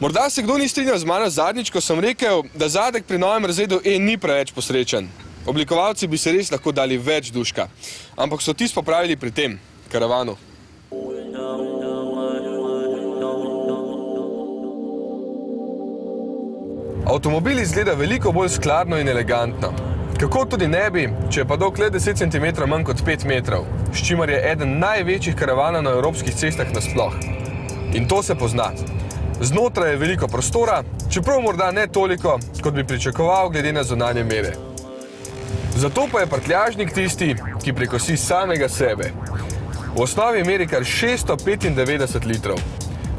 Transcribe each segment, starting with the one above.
Morda se kdo ni strinjal z mano zadnjič, ko sem rekel, da zadek pri novem razredu E ni preveč posrečen. Oblikovalci bi se res lahko dali več duška, ampak so tisto popravili pri tem karavanu. Avtomobil izgleda veliko bolj skladno in elegantno. Kako tudi ne bi, če je pa dolg le 10 cm manj kot 5 metrov, s čimer je eden največjih karavanov na evropskih cestah nasploh. In to se pozna. Znotraj je veliko prostora, čeprav morda ne toliko, kot bi pričakoval glede na zunanje mere. Zato pa je prtljažnik tisti, ki prekosi samega sebe. V osnovi meri kar 695 litrov.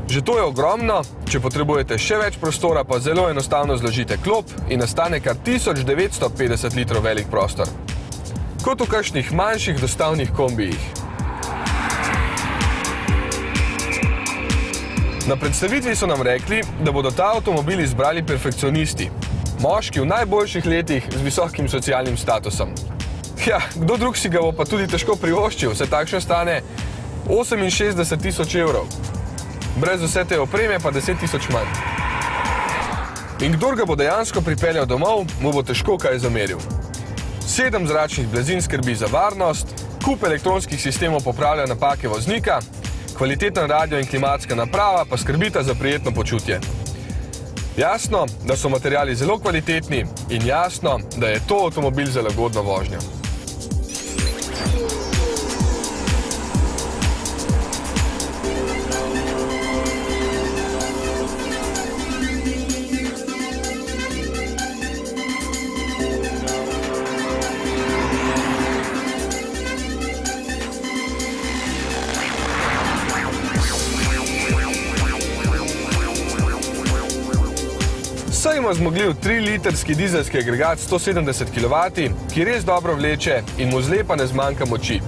Že to je ogromno, če potrebujete še več prostora, pa zelo enostavno zložite klop in nastane kar 1950 litrov velik prostor. Kot v kakšnih manjših dostavnih kombijih. Na predstavitvi so nam rekli, da bodo ta avtomobil izbrali perfekcionisti. Moški v najboljših letih z visokim socialnim statusom. Ja, kdo drug si ga bo pa tudi težko privoščil, saj takšen stane 68.000 evrov. Brez vse te opreme pa 10.000 manj. In kdor ga bo dejansko pripeljal domov, mu bo težko kaj zameril. 7 zračnih blazin skrbi za varnost, kup elektronskih sistemov popravlja napake voznika, kvaliteten radio in klimatska naprava pa skrbita za prijetno počutje. Jasno, da so materiali zelo kvalitetni in jasno, da je to avtomobil za lagodno vožnjo. Saj ima zmogljiv 3-litrski dizelski agregat 170 kW, ki res dobro vleče in mu zlepa ne zmanjka moči.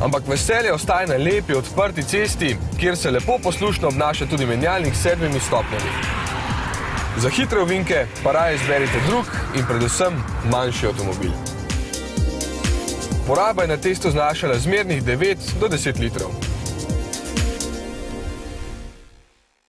Ampak veselje ostaja na lepi, odprti cesti, kjer se lepo poslušno obnaša tudi menjalnik s 7 stopnjami. Za hitre ovinke pa raje izberite drug in predvsem manjši avtomobil. Poraba je na testu znašala zmernih 9 do 10 litrov.